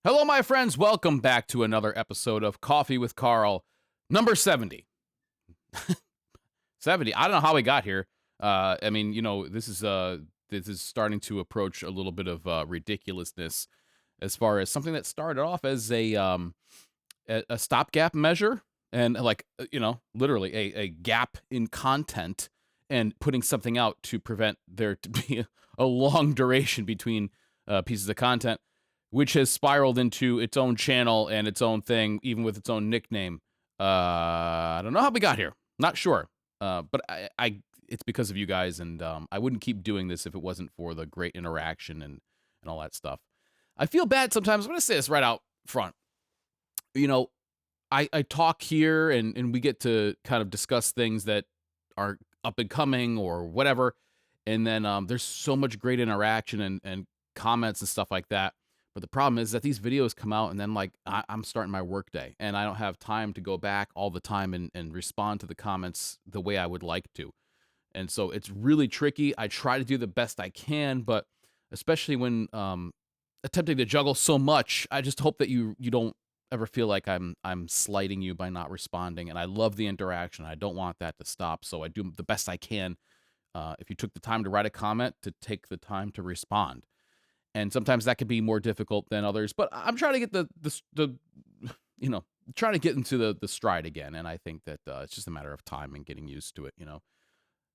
Hello, my friends. Welcome back to another episode of Coffee with Carl, number 70. 70. I don't know how we got here. This is starting to approach a little bit of ridiculousness as far as something that started off as a stopgap measure and literally a gap in content and putting something out to prevent there to be a long duration between pieces of content, which has spiraled into its own channel and its own thing, even with its own nickname. I don't know how we got here. Not sure. But it's because of you guys, and I wouldn't keep doing this if it wasn't for the great interaction and all that stuff. I feel bad sometimes. I'm going to say this right out front. You know, I talk here and we get to kind of discuss things that are up and coming or whatever. And then there's so much great interaction and comments and stuff like that. But the problem is that these videos come out and then I'm starting my work day and I don't have time to go back all the time and respond to the comments the way I would like to. And so it's really tricky. I try to do the best I can, but especially when attempting to juggle so much, I just hope that you don't ever feel like I'm slighting you by not responding. And I love the interaction. I don't want that to stop. So I do the best I can. If you took the time to write a comment, to take the time to respond. And sometimes that can be more difficult than others, but I'm trying to get trying to get into the stride again. And I think that it's just a matter of time and getting used to it.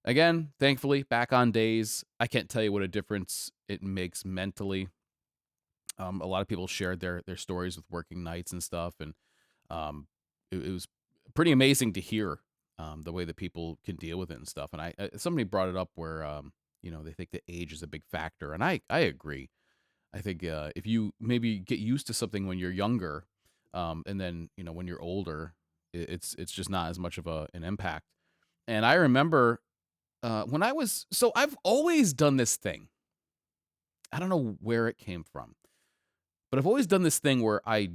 Again, thankfully, back on days. I can't tell you what a difference it makes mentally. A lot of people shared their stories with working nights and stuff, and it was pretty amazing to hear the way that people can deal with it and stuff. And somebody brought it up where they think that age is a big factor, and I agree. I think if you maybe get used to something when you're younger, and then when you're older, it's just not as much of an impact. And I remember when I've always done this thing. I don't know where it came from, but I've always done this thing where I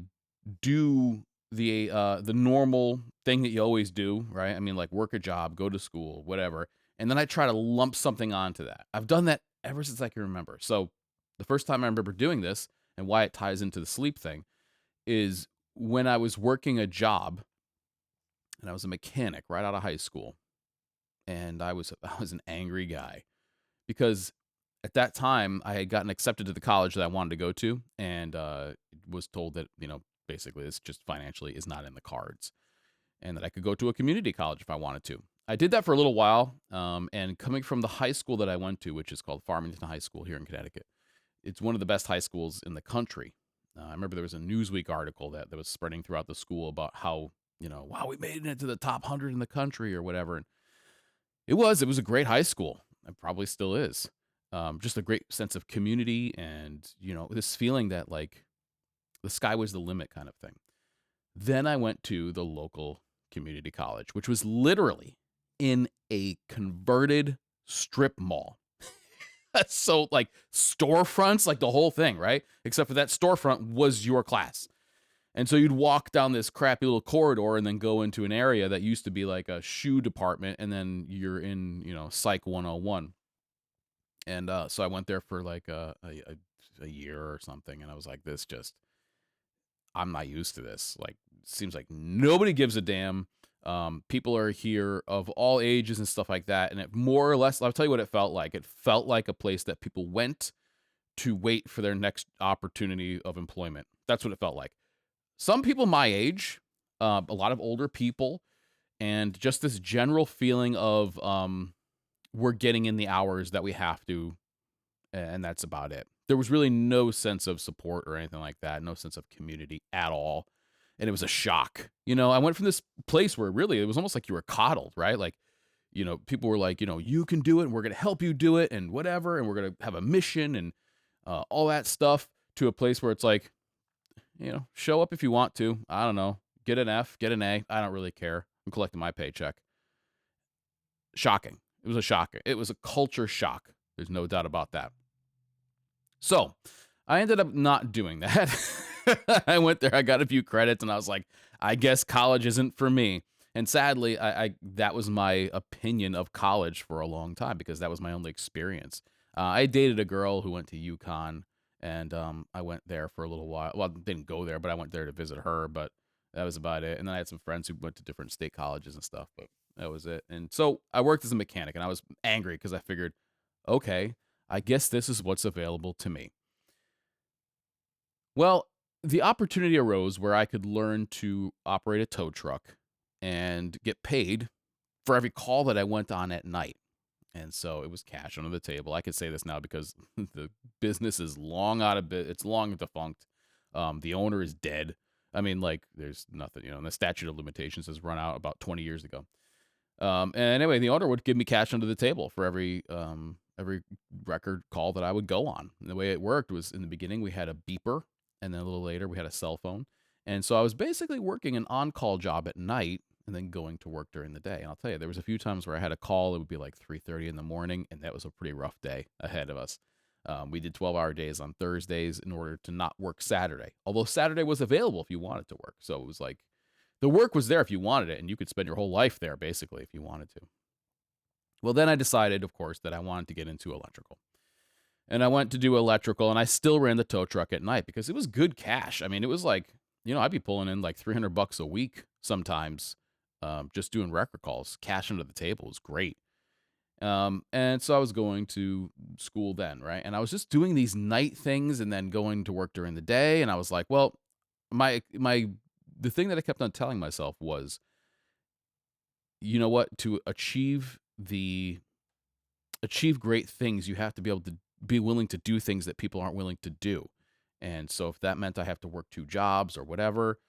do the normal thing that you always do, right? I mean, like work a job, go to school, whatever, and then I try to lump something onto that. I've done that ever since I can remember. So the first time I remember doing this, and why it ties into the sleep thing, is when I was working a job, and I was a mechanic right out of high school, and I was an angry guy because at that time I had gotten accepted to the college that I wanted to go to, and was told that basically this just financially is not in the cards, and that I could go to a community college if I wanted to. I did that for a little while, and coming from the high school that I went to, which is called Farmington High School here in Connecticut. It's one of the best high schools in the country. I remember there was a Newsweek article that was spreading throughout the school about how, wow, we made it into the top 100 in the country or whatever. And it was a great high school. It probably still is. Just a great sense of community and, this feeling that the sky was the limit kind of thing. Then I went to the local community college, which was literally in a converted strip mall. So storefronts, the whole thing, right? Except for that storefront was your class. And so you'd walk down this crappy little corridor and then go into an area that used to be like a shoe department. And then you're in, Psych 101. And so I went there for a year or something. And I was like, I'm not used to this. Seems like nobody gives a damn. People are here of all ages and stuff like that. And it more or less, I'll tell you what it felt like. It felt like a place that people went to wait for their next opportunity of employment. That's what it felt like. Some people my age, a lot of older people, and just this general feeling of we're getting in the hours that we have to, and that's about it. There was really no sense of support or anything like that, no sense of community at all. And it was a shock. I went from this place where really it was almost like you were coddled, right? People were like, you can do it and we're going to help you do it and whatever. And we're going to have a mission and all that stuff, to a place where it's like, show up if you want to. I don't know. Get an F, get an A. I don't really care. I'm collecting my paycheck. Shocking. It was a shock. It was a culture shock. There's no doubt about that. So I ended up not doing that. I went there, I got a few credits, and I was like, I guess college isn't for me. And sadly, I that was my opinion of college for a long time, because that was my only experience. I dated a girl who went to UConn, And I went there for a little while. Well, I didn't go there, but I went there to visit her. But that was about it. And then I had some friends who went to different state colleges and stuff. But that was it. And so I worked as a mechanic, and I was angry because I figured, okay, I guess this is what's available to me. Well, the opportunity arose where I could learn to operate a tow truck and get paid for every call that I went on at night. And so it was cash under the table. I could say this now because the business is long out of bit. It's long defunct. The owner is dead. I mean, like, there's nothing, and the statute of limitations has run out about 20 years ago. And anyway, the owner would give me cash under the table for every record call that I would go on. And the way it worked was, in the beginning we had a beeper, and then a little later we had a cell phone. And so I was basically working an on-call job at night and then going to work during the day. And I'll tell you, there was a few times where I had a call. It would be like 3:30 in the morning, and that was a pretty rough day ahead of us. We did 12-hour days on Thursdays in order to not work Saturday, although Saturday was available if you wanted to work. So it was like, the work was there if you wanted it, and you could spend your whole life there, basically, if you wanted to. Well, then I decided, of course, that I wanted to get into electrical. And I went to do electrical, and I still ran the tow truck at night because it was good cash. I mean, it was like, I'd be pulling in like $300 a week sometimes, just doing record calls. Cash under the table was great. And so I was going to school then, right? And I was just doing these night things and then going to work during the day. And I was like, well, the thing that I kept on telling myself was, you know what, to achieve great things, you have to be able to be willing to do things that people aren't willing to do. And so if that meant I have to work 2 jobs or whatever,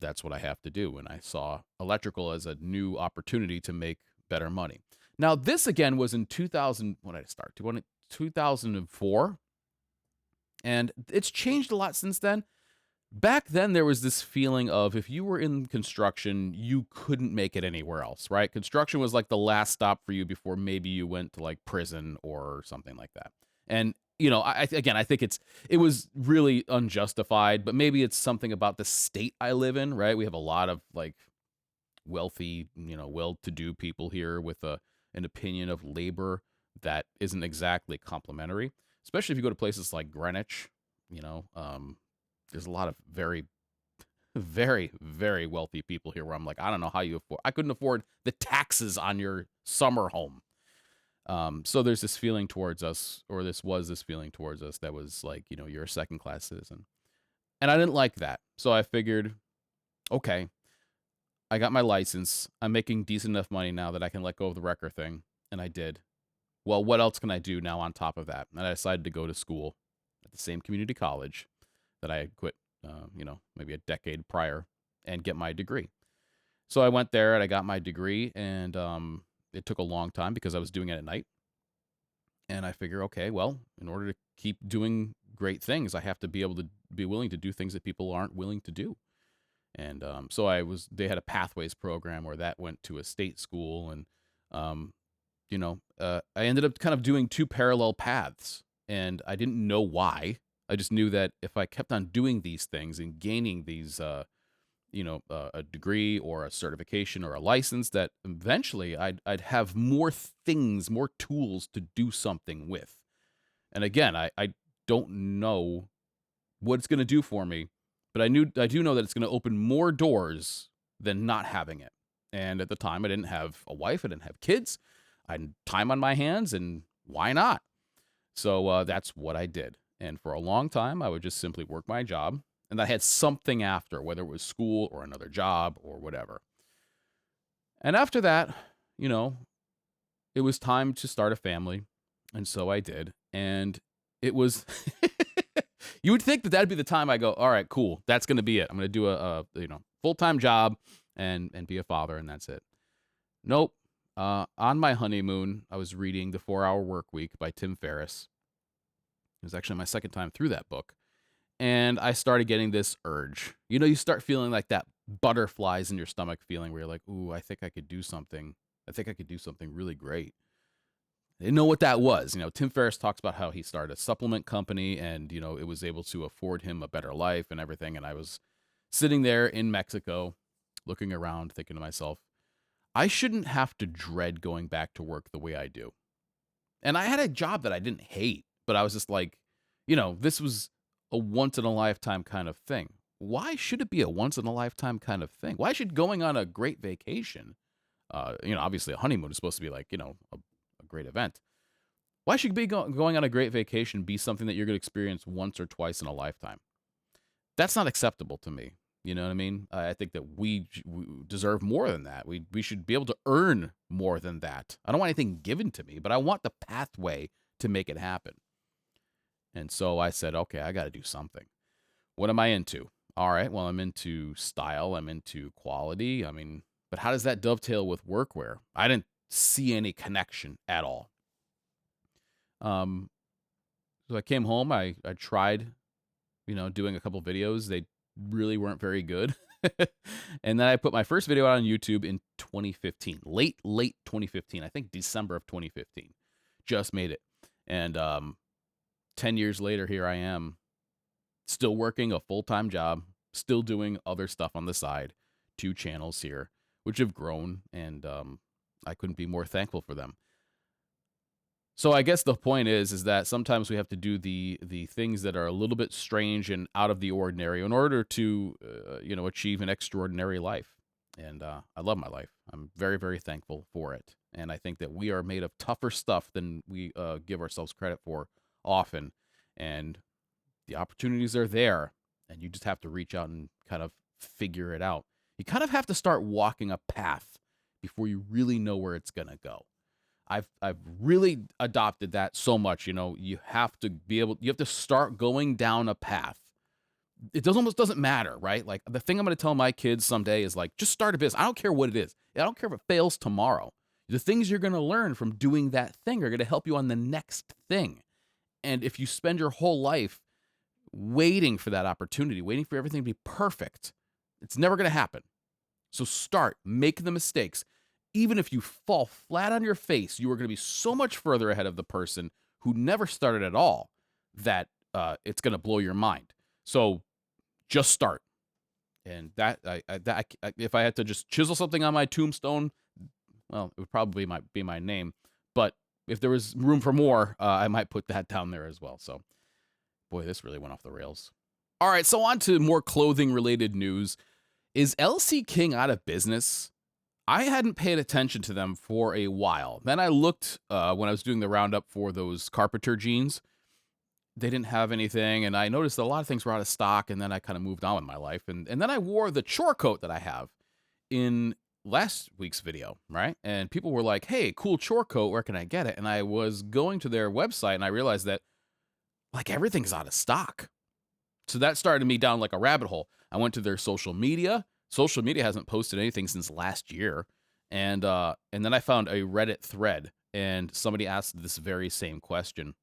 that's what I have to do. And I saw electrical as a new opportunity to make better money. Now, this again was in 2000. When did I start? 2004. And it's changed a lot since then. Back then, there was this feeling of, if you were in construction, you couldn't make it anywhere else, right? Construction was like the last stop for you before maybe you went to like prison or something like that. And, I think it was really unjustified, but maybe it's something about the state I live in, right? We have a lot of like wealthy, well-to-do people here with an opinion of labor that isn't exactly complimentary, especially if you go to places like Greenwich, there's a lot of very, very, very wealthy people here where I'm like, I don't know how I couldn't afford the taxes on your summer home. So there's this feeling towards us, or this was this feeling towards us that was like, you're a second-class citizen. And I didn't like that. So I figured, okay, I got my license. I'm making decent enough money now that I can let go of the wrecker thing. And I did. Well, what else can I do now on top of that? And I decided to go to school at the same community college that I had quit, maybe a decade prior, and get my degree. So I went there and I got my degree, and it took a long time because I was doing it at night. And I figure, okay, well, in order to keep doing great things, I have to be able to be willing to do things that people aren't willing to do. And so they had a pathways program where that went to a state school, and I ended up kind of doing 2 parallel paths, and I didn't know why. I just knew that if I kept on doing these things and gaining these, a degree or a certification or a license, that eventually I'd have more things, more tools to do something with. And again, I don't know what it's going to do for me, but I do know that it's going to open more doors than not having it. And at the time, I didn't have a wife, I didn't have kids, I had time on my hands, and why not? So that's what I did. And for a long time, I would just simply work my job, and I had something after, whether it was school or another job or whatever. And after that, it was time to start a family, and so I did. And it was, you would think that that'd be the time I go, all right, cool, that's going to be it. I'm going to do a full-time job and be a father, and that's it. Nope. On my honeymoon, I was reading The 4-Hour Workweek by Tim Ferriss. It was actually my second time through that book. And I started getting this urge. You start feeling like that butterflies in your stomach feeling where you're like, ooh, I think I could do something. I think I could do something really great. I didn't know what that was. Tim Ferriss talks about how he started a supplement company, and, it was able to afford him a better life and everything. And I was sitting there in Mexico looking around thinking to myself, I shouldn't have to dread going back to work the way I do. And I had a job that I didn't hate, but I was just like, This was a once in a lifetime kind of thing. Why should it be a once in a lifetime kind of thing? Why should going on a great vacation, obviously a honeymoon is supposed to be like, a great event. Why should going on a great vacation be something that you're going to experience once or twice in a lifetime? That's not acceptable to me. You know what I mean? I think that we deserve more than that. We should be able to earn more than that. I don't want anything given to me, but I want the pathway to make it happen. And so I said, okay, I got to do something. What am I into? All right, well, I'm into style. I'm into quality. I mean, but how does that dovetail with workwear? I didn't see any connection at all. So I came home. I tried, doing a couple videos. They really weren't very good. And then I put my first video out on YouTube in 2015, late 2015. I think December of 2015. Just made it. And 10 years later, here I am, still working a full-time job, still doing other stuff on the side, 2 channels here, which have grown, and I couldn't be more thankful for them. So I guess the point is that sometimes we have to do the things that are a little bit strange and out of the ordinary in order to, achieve an extraordinary life. And I love my life. I'm very, very thankful for it. And I think that we are made of tougher stuff than we give ourselves credit for often. And the opportunities are there, and you just have to reach out and kind of figure it out. You kind of have to start walking a path before you really know where it's going to go. I've really adopted that so much. You have to start going down a path. It almost doesn't matter, right? Like, the thing I'm going to tell my kids someday is, like, just start a business. I don't care what it is. I don't care if it fails tomorrow. The things you're going to learn from doing that thing are going to help you on the next thing. And if you spend your whole life waiting for that opportunity, waiting for everything to be perfect, it's never going to happen. So start, make the mistakes. Even if you fall flat on your face, you are going to be so much further ahead of the person who never started at all that it's going to blow your mind. So just start. And if I had to just chisel something on my tombstone, well, it would probably be my name. But if there was room for more, I might put that down there as well. So, boy, this really went off the rails. All right, so on to more clothing-related news. Is LC King out of business? I hadn't paid attention to them for a while. Then I looked when I was doing the roundup for those Carpenter jeans. They didn't have anything, and I noticed that a lot of things were out of stock, and then I kind of moved on with my life. And then I wore the chore coat that I have in last week's video, right? And people were like, hey, cool chore coat, where can I get it? And I was going to their website, and I realized that, like, everything's out of stock. So that started me down like a rabbit hole. I went to their social media. Social media hasn't posted anything since last year. And then I found a Reddit thread, and somebody asked this very same question.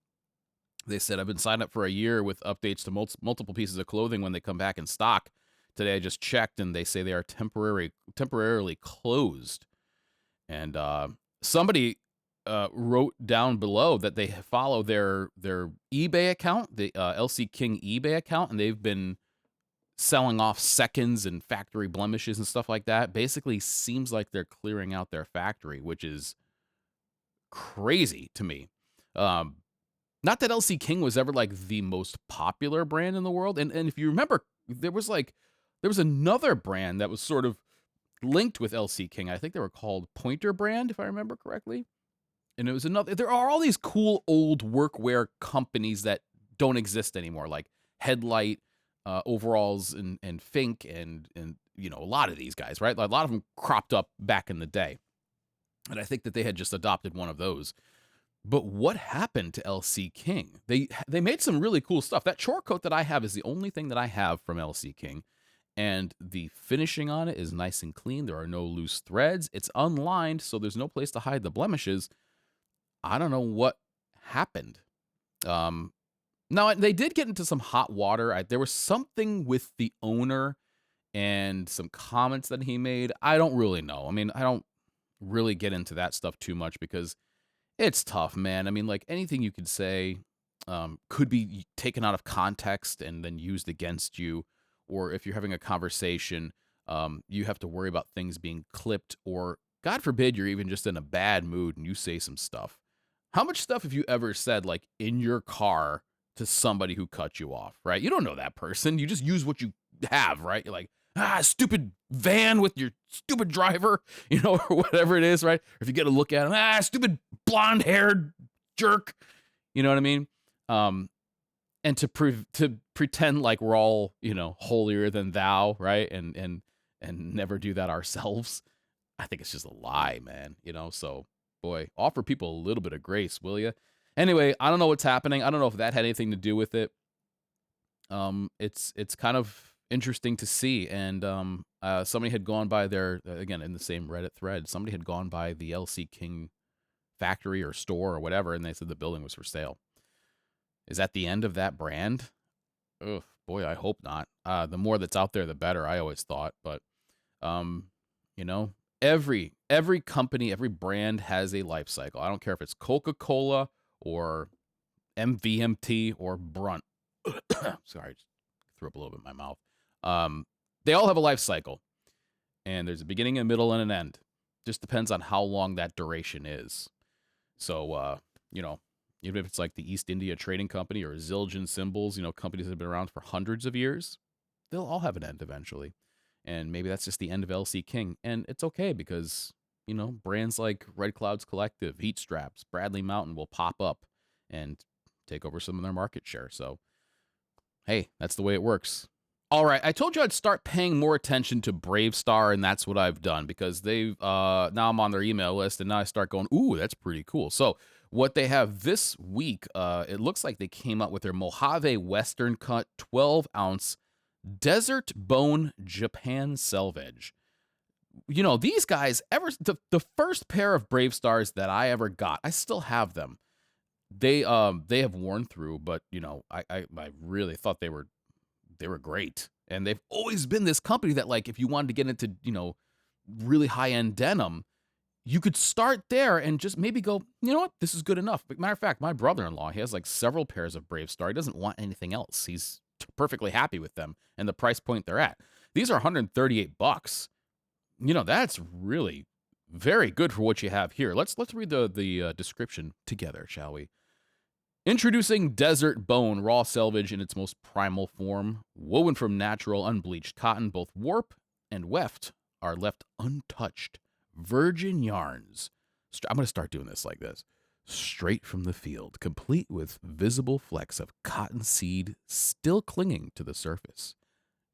They said, I've been signed up for a year with updates to multiple pieces of clothing when they come back in stock. Today I just checked, and they say they are temporarily closed. And somebody wrote down below that they follow their eBay account, the LC King eBay account, and they've been selling off seconds and factory blemishes and stuff like that. Basically seems like they're clearing out their factory, which is crazy to me. Not that LC King was ever like the most popular brand in the world. And if you remember, there was another brand that was sort of linked with LC King. I think they were called Pointer Brand, if I remember correctly. And it was another. There are all these cool old workwear companies that don't exist anymore, like Headlight, Overalls, and Fink, and a lot of these guys, right? A lot of them cropped up back in the day, and I think that they had just adopted one of those. But what happened to LC King? They made some really cool stuff. That chore coat that I have is the only thing that I have from LC King, and the finishing on it is nice and clean. There are no loose threads. It's unlined, so there's no place to hide the blemishes. I don't know what happened. Now, they did get into some hot water. There was something with the owner and some comments that he made. I don't really know. I mean, I don't really get into that stuff too much because it's tough, man. I mean, like, anything you could say could be taken out of context and then used against you. Or if you're having a conversation, you have to worry about things being clipped, or God forbid you're even just in a bad mood and you say some stuff. How much stuff have you ever said, like, in your car to somebody who cut you off, right? You don't know that person. You just use what you have, right? You're like, stupid van with your stupid driver, or whatever it is, right? Or if you get a look at him, stupid blonde-haired jerk, you know what I mean? And to pretend like we're all, holier than thou, right? And never do that ourselves. I think it's just a lie, man. So boy, offer people a little bit of grace, will you? Anyway, I don't know what's happening. I don't know if that had anything to do with it. It's kind of interesting to see. And somebody had gone by there again in the same Reddit thread. Somebody had gone by the LC King factory or store or whatever, and they said the building was for sale. Is that the end of that brand? Oh boy, I hope not. The more that's out there, the better. I always thought, but every company, every brand has a life cycle. I don't care if it's Coca-Cola or MVMT or Brunt. Sorry, I just threw up a little bit in my mouth. They all have a life cycle, and there's a beginning, a middle, and an end. Just depends on how long that duration is. So, even if it's like the East India Trading Company or Zildjian Symbols, companies that have been around for hundreds of years, they'll all have an end eventually. And maybe that's just the end of LC King. And it's okay because, brands like Red Clouds Collective, Heat Straps, Bradley Mountain will pop up and take over some of their market share. So, hey, that's the way it works. All right, I told you I'd start paying more attention to Bravestar, and that's what I've done because they've now I'm on their email list, and now I start going, ooh, that's pretty cool. So what they have this week, it looks like they came out with their Mojave Western Cut 12-ounce Desert Bone Japan Selvage. These guys, the first pair of Bravestars that I ever got, I still have them. They have worn through, but I really thought they were great. And they've always been this company that, like, if you wanted to get into, really high-end denim, you could start there and just maybe go, you know what, this is good enough. But matter of fact, my brother-in-law, he has like several pairs of Bravestar. He doesn't want anything else. He's perfectly happy with them and the price point they're at. These are $138. That's really very good for what you have here. Let's read the description together, shall we? Introducing Desert Bone raw selvage in its most primal form, woven from natural unbleached cotton. Both warp and weft are left untouched. Virgin yarns. I'm going to start doing this like this. Straight from the field, complete with visible flecks of cottonseed still clinging to the surface.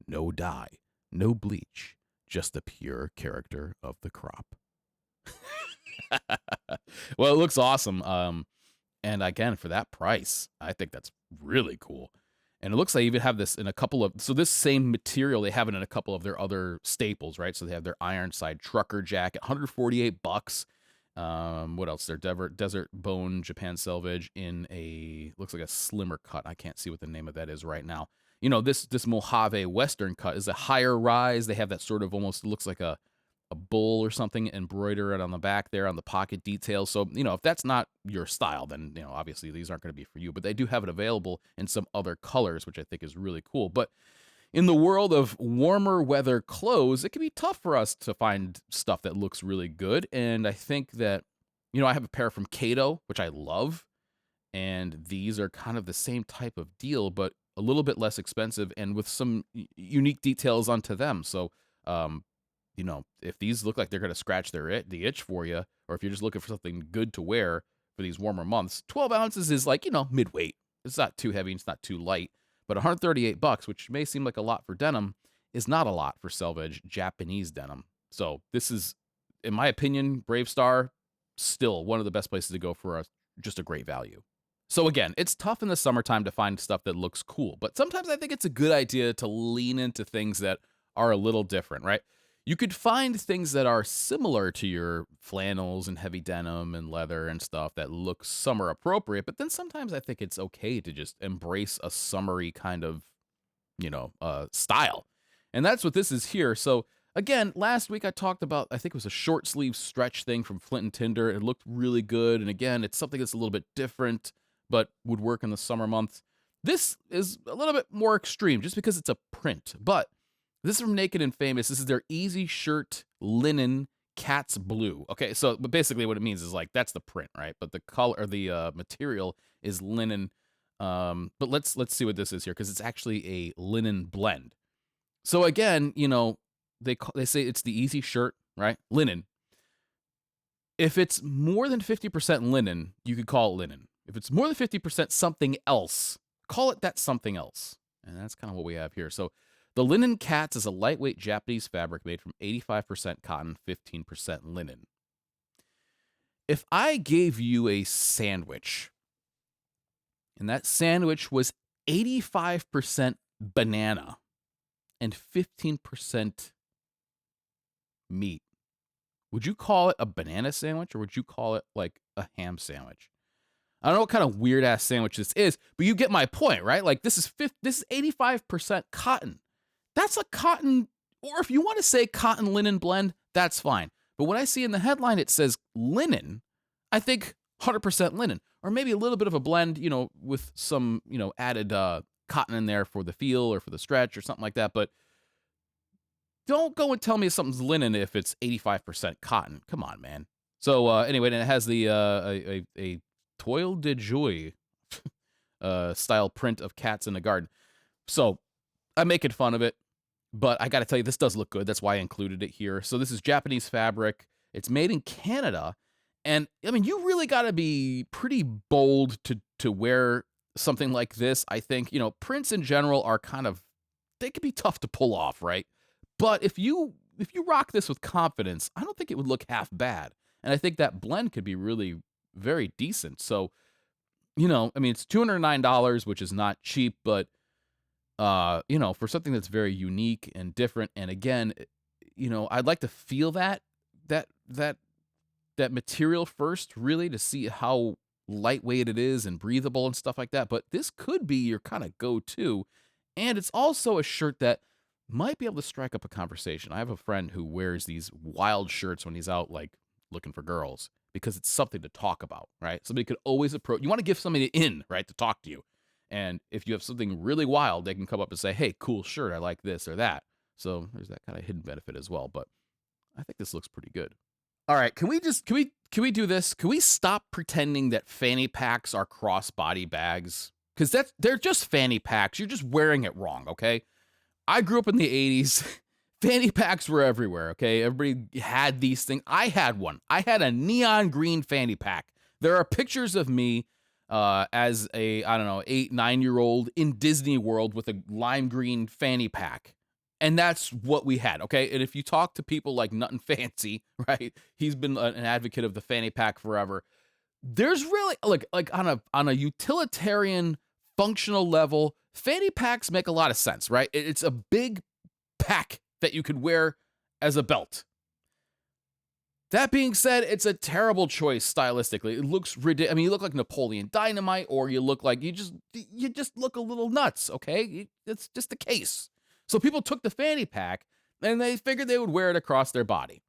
No dye, no bleach, just the pure character of the crop. Well, it looks awesome. And again, for that price, I think that's really cool. And it looks like they even have this in a couple of, so this same material, they have it in a couple of their other staples, right? So they have their Ironside trucker jacket, $148. What else? Their Desert Bone Japan Selvage in looks like a slimmer cut. I can't see what the name of that is right now. This Mojave Western cut is a higher rise. They have that sort of almost looks like a bull or something embroidered on the back there on the pocket details. So, if that's not your style, then, obviously these aren't going to be for you. But they do have it available in some other colors, which I think is really cool. But in the world of warmer weather clothes, it can be tough for us to find stuff that looks really good. And I think that, I have a pair from Kato, which I love. And these are kind of the same type of deal, but a little bit less expensive and with some unique details onto them. So, if these look like they're going to scratch the itch for you, or if you're just looking for something good to wear for these warmer months, 12 ounces is like, midweight. It's not too heavy. It's not too light. But $138, which may seem like a lot for denim, is not a lot for selvage Japanese denim. So this is, in my opinion, Bravestar, still one of the best places to go for just a great value. So again, it's tough in the summertime to find stuff that looks cool, but sometimes I think it's a good idea to lean into things that are a little different, right? You could find things that are similar to your flannels and heavy denim and leather and stuff that look summer appropriate, but then sometimes I think it's okay to just embrace a summery kind of, style. And that's what this is here. So again, last week I talked about, I think it was a short sleeve stretch thing from Flint and Tinder. It looked really good. And again, it's something that's a little bit different, but would work in the summer months. This is a little bit more extreme just because it's a print, but this is from Naked and Famous. This is their Easy Shirt Linen Cat's Blue. Okay, but basically what it means is like that's the print, right? But the color or the material is linen. But let's see what this is here, because it's actually a linen blend. So again, they say it's the easy shirt, right? Linen. If it's more than 50% linen, you could call it linen. If it's more than 50% something else, call it that something else. And that's kind of what we have here. So the Linen Cats is a lightweight Japanese fabric made from 85% cotton, 15% linen. If I gave you a sandwich, and that sandwich was 85% banana and 15% meat, would you call it a banana sandwich, or would you call it like a ham sandwich? I don't know what kind of weird ass sandwich this is, but you get my point, right? Like this is 85% cotton. That's a cotton, or if you want to say cotton linen blend, that's fine. But when I see in the headline it says linen, I think 100% linen, or maybe a little bit of a blend, with some, added cotton in there for the feel or for the stretch or something like that. But don't go and tell me something's linen if it's 85% cotton. Come on, man. So anyway, and it has the a toile de joie style print of cats in the garden. So I'm making fun of it, but I got to tell you, this does look good. That's why I included it here. So this is Japanese fabric. It's made in Canada. And I mean, you really got to be pretty bold to wear something like this. I think, prints in general are they can be tough to pull off, right? But if you rock this with confidence, I don't think it would look half bad. And I think that blend could be really very decent. So, I mean, it's $209, which is not cheap, but for something that's very unique and different. And again, I'd like to feel that material first, really, to see how lightweight it is and breathable and stuff like that. But this could be your kind of go-to. And it's also a shirt that might be able to strike up a conversation. I have a friend who wears these wild shirts when he's out, like, looking for girls, because it's something to talk about, right? Somebody could always approach. You want to give somebody in, right, to talk to you. And if you have something really wild, they can come up and say, hey, cool shirt, I like this or that. So there's that kind of hidden benefit as well. But I think this looks pretty good. All right, can we do this? Can we stop pretending that fanny packs are crossbody bags? Because they're just fanny packs. You're just wearing it wrong, okay? I grew up in the 80s. Fanny packs were everywhere, okay? Everybody had these things. I had one. I had a neon green fanny pack. There are pictures of me as a, 8, 9-year-old in Disney World with a lime green fanny pack. And that's what we had, okay? And if you talk to people like Nuttin' Fancy, right? He's been an advocate of the fanny pack forever. There's really, like on a utilitarian, functional level, fanny packs make a lot of sense, right? It's a big pack that you could wear as a belt. That being said, it's a terrible choice stylistically. It looks ridiculous. I mean, you look like Napoleon Dynamite, or you look like you just look a little nuts, okay? It's just the case. So people took the fanny pack and they figured they would wear it across their body.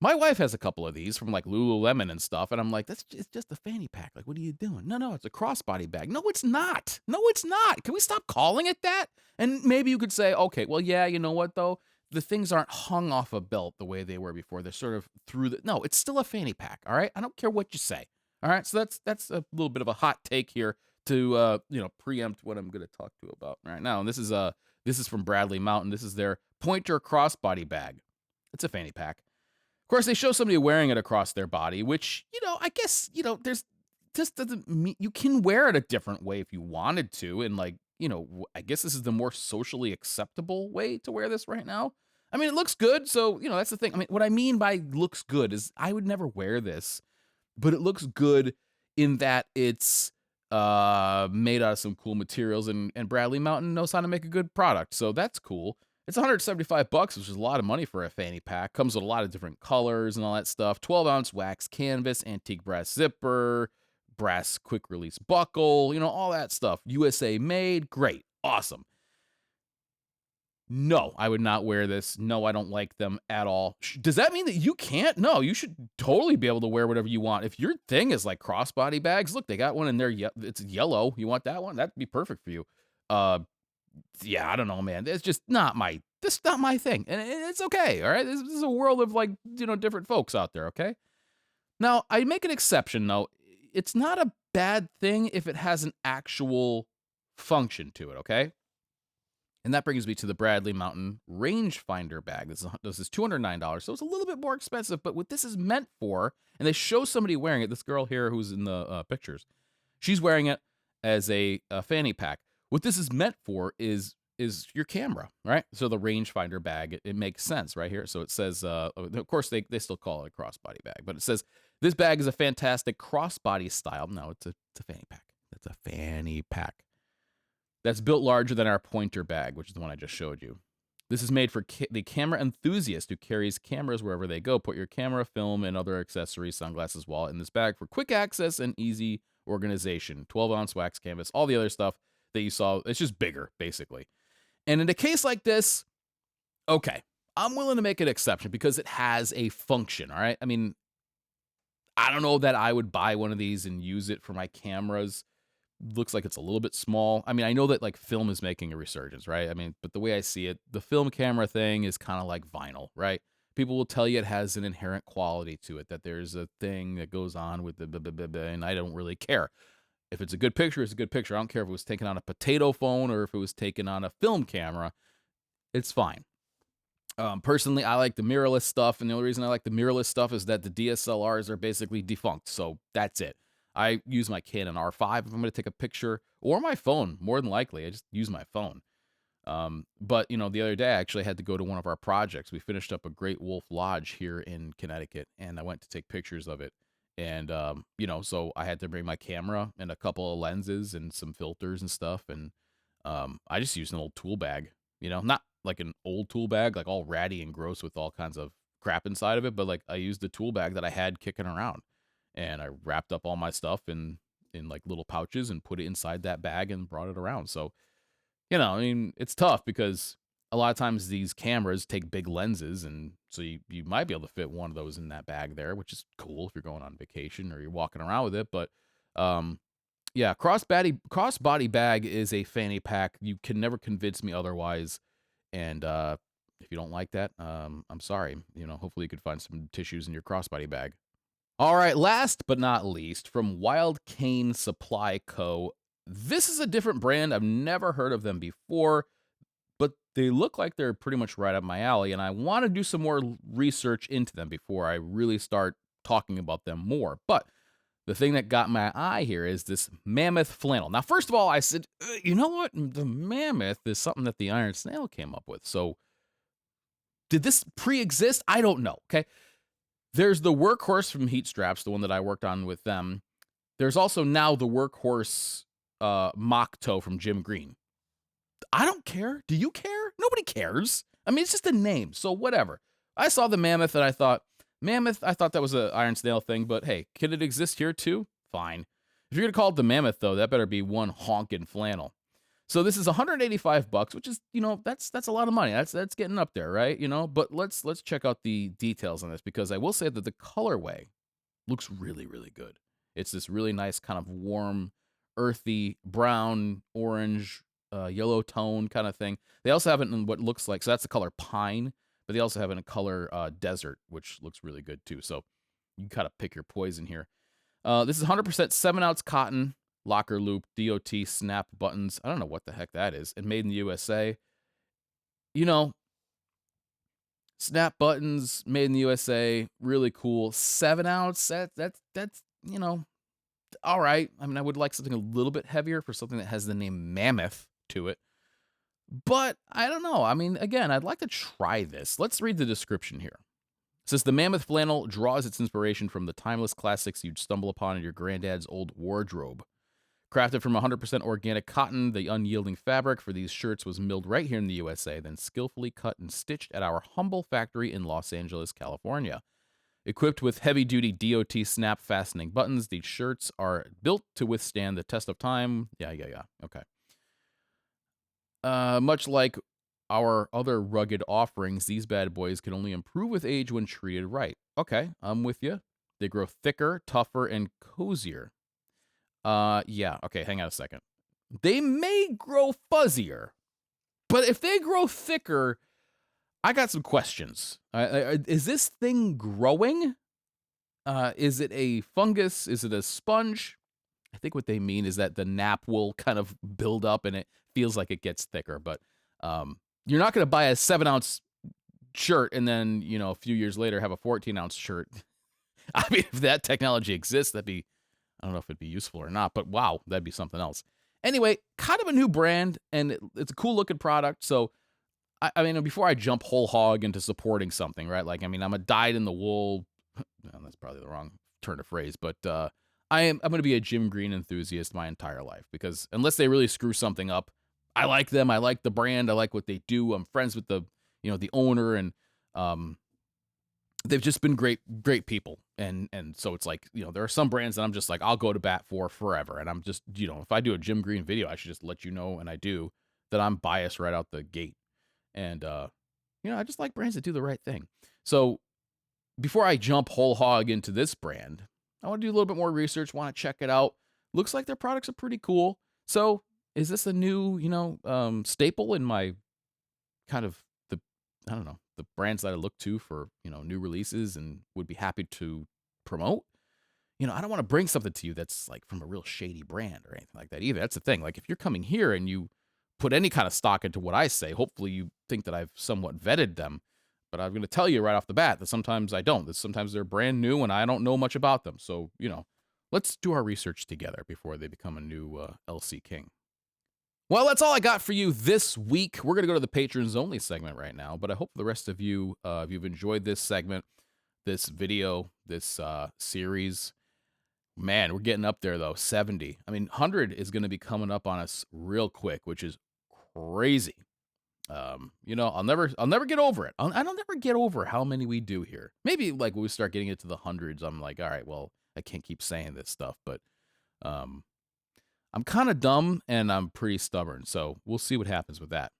My wife has a couple of these from like Lululemon and stuff, and I'm like, it's just a fanny pack. Like, what are you doing? No, it's a crossbody bag. No, it's not. No, it's not. Can we stop calling it that? And maybe you could say, okay, well, yeah, you know what though? The things aren't hung off a belt the way they were before. They're sort of through the. No, it's still a fanny pack. All right, I don't care what you say. All right, so that's a little bit of a hot take here to preempt what I'm going to talk to you about right now. And this is from Bradley Mountain. This is their Pointer crossbody bag. It's a fanny pack. Of course, they show somebody wearing it across their body, which, I guess, there's this doesn't mean you can wear it a different way if you wanted to. And like, I guess this is the more socially acceptable way to wear this right now. I mean, it looks good. So, that's the thing. I mean, what I mean by looks good is I would never wear this, but it looks good in that it's made out of some cool materials, and Bradley Mountain knows how to make a good product. So that's cool. It's $175, which is a lot of money for a fanny pack. Comes with a lot of different colors and all that stuff. 12-ounce wax canvas, antique brass zipper, brass quick release buckle, all that stuff. USA made. Great. Awesome. No, I would not wear this. No, I don't like them at all. Does that mean that you can't? No, you should totally be able to wear whatever you want. If your thing is like crossbody bags, look, they got one in there. It's yellow. You want that one? That'd be perfect for you. Yeah, I don't know, man. It's just not this is not my thing. And it's okay, all right? This is a world of like, different folks out there, okay? Now, I make an exception, though. It's not a bad thing if it has an actual function to it, okay? And that brings me to the Bradley Mountain Rangefinder bag. This is $209, so it's a little bit more expensive, but what this is meant for, and they show somebody wearing it, this girl here who's in the pictures, she's wearing it as a fanny pack. What this is meant for is your camera, right? So the rangefinder bag, it makes sense right here. So it says, of course, they still call it a crossbody bag, but it says, this bag is a fantastic crossbody style. No, it's a fanny pack. That's a fanny pack. That's built larger than our pointer bag, which is the one I just showed you. This is made for the camera enthusiast who carries cameras wherever they go. Put your camera, film, and other accessories, sunglasses, wallet in this bag for quick access and easy organization. 12-ounce wax canvas, all the other stuff that you saw. It's just bigger, basically. And in a case like this, okay, I'm willing to make an exception because it has a function, all right? I mean, I don't know that I would buy one of these and use it for my cameras. Looks like it's a little bit small. I mean, I know that like film is making a resurgence, right? I mean, but the way I see it, the film camera thing is kind of like vinyl, right? People will tell you it has an inherent quality to it, that there's a thing that goes on with the blah, blah, blah, blah, and I don't really care. If it's a good picture, it's a good picture. I don't care if it was taken on a potato phone or if it was taken on a film camera. It's fine. Personally, I like the mirrorless stuff, and the only reason I like the mirrorless stuff is that the DSLRs are basically defunct, so that's it. I use my Canon R5 if I'm going to take a picture, or my phone, more than likely. I just use my phone. But, you know, the other day I actually had to go to one of our projects. We finished up a Great Wolf Lodge here in Connecticut, and I went to take pictures of it. And, you know, so I had to bring my camera and a couple of lenses and some filters and stuff. And I just used an old tool bag, you know, not like an old tool bag, like all ratty and gross with all kinds of crap inside of it, but like I used the tool bag that I had kicking around. And I wrapped up all my stuff in like little pouches and put it inside that bag and brought it around. So, you know, I mean, it's tough because a lot of times these cameras take big lenses, and so you might be able to fit one of those in that bag there, which is cool if you're going on vacation or you're walking around with it. But yeah, crossbody bag is a fanny pack. You can never convince me otherwise. And if you don't like that, I'm sorry. You know, hopefully you could find some tissues in your crossbody bag. All right, last but not least, from Wild Cane Supply Co. This is a different brand. I've never heard of them before, but they look like they're pretty much right up my alley, and I want to do some more research into them before I really start talking about them more. But the thing that got my eye here is this mammoth flannel. Now, first of all, I said, you know what? The mammoth is something that the Iron Snail came up with. So did this pre-exist? I don't know, okay? There's the Workhorse from Heat Straps, the one that I worked on with them. There's also now the Workhorse mock toe from Jim Green. I don't care. Do you care? Nobody cares. I mean, it's just a name, so whatever. I saw the Mammoth and I thought, I thought that was an Iron Snail thing, but hey, can it exist here too? Fine. If you're going to call it the Mammoth, though, that better be one honkin' flannel. So this is $185, which is, you know, that's a lot of money. That's getting up there, right? You know, but let's check out the details on this, because I will say that the colorway looks really, really good. It's this really nice kind of warm, earthy, brown, orange, yellow tone kind of thing. They also have it in what looks like, so that's the color pine, but they also have it in color desert, which looks really good too. So you kind of pick your poison here. This is 100% 7-ounce cotton. Locker loop, DOT, snap buttons. I don't know what the heck that is. And made in the USA. You know, snap buttons, made in the USA, really cool. 7-ounce, that's, you know, all right. I mean, I would like something a little bit heavier for something that has the name Mammoth to it. But I don't know. I mean, again, I'd like to try this. Let's read the description here. It says, the Mammoth flannel draws its inspiration from the timeless classics you'd stumble upon in your granddad's old wardrobe. Crafted from 100% organic cotton, the unyielding fabric for these shirts was milled right here in the USA, then skillfully cut and stitched at our humble factory in Los Angeles, California. Equipped with heavy-duty DOT snap fastening buttons, these shirts are built to withstand the test of time. Yeah. Okay. Much like our other rugged offerings, these bad boys can only improve with age when treated right. Okay, I'm with you. They grow thicker, tougher, and cozier. Yeah, okay, hang on a second. They may grow fuzzier, but if they grow thicker, I got some questions. Is this thing growing? Is it a fungus? Is it a sponge? I think what they mean is that the nap will kind of build up and it feels like it gets thicker. But you're not going to buy a 7-ounce shirt and then, a few years later have a 14-ounce shirt. I mean, if that technology exists, I don't know if it'd be useful or not, but wow, that'd be something else. Anyway, kind of a new brand, and it's a cool looking product. So, I mean, before I jump whole hog into supporting something, right? Like, I mean, I'm a dyed in the wool. Well, that's probably the wrong turn of phrase, but I'm going to be a Jim Green enthusiast my entire life because unless they really screw something up, I like them. I like the brand. I like what they do. I'm friends with the owner, and um, they've just been great people. And so it's like, there are some brands that I'm just like, I'll go to bat for forever. And I'm just, if I do a Jim Green video, I should just let you know, and I do, that I'm biased right out the gate. And I just like brands that do the right thing. So before I jump whole hog into this brand, I want to do a little bit more research, want to check it out. Looks like their products are pretty cool. So is this a new, staple in my kind of I don't know, the brands that I look to for, new releases and would be happy to promote? I don't want to bring something to you that's like from a real shady brand or anything like that either. That's the thing. Like if you're coming here and you put any kind of stock into what I say, hopefully you think that I've somewhat vetted them. But I'm going to tell you right off the bat that sometimes I don't. That sometimes they're brand new and I don't know much about them. So, let's do our research together before they become a new LC King. Well, that's all I got for you this week. We're going to go to the patrons only segment right now, but I hope the rest of you, if you've enjoyed this segment, this video, this series, man, we're getting up there though. 70. I mean, 100 is going to be coming up on us real quick, which is crazy. I'll never get over it. I don't never get over how many we do here. Maybe like when we start getting into the hundreds, I'm like, all right, well, I can't keep saying this stuff, but I'm kind of dumb and I'm pretty stubborn, so we'll see what happens with that.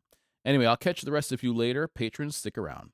Anyway, I'll catch the rest of you later. Patrons, stick around.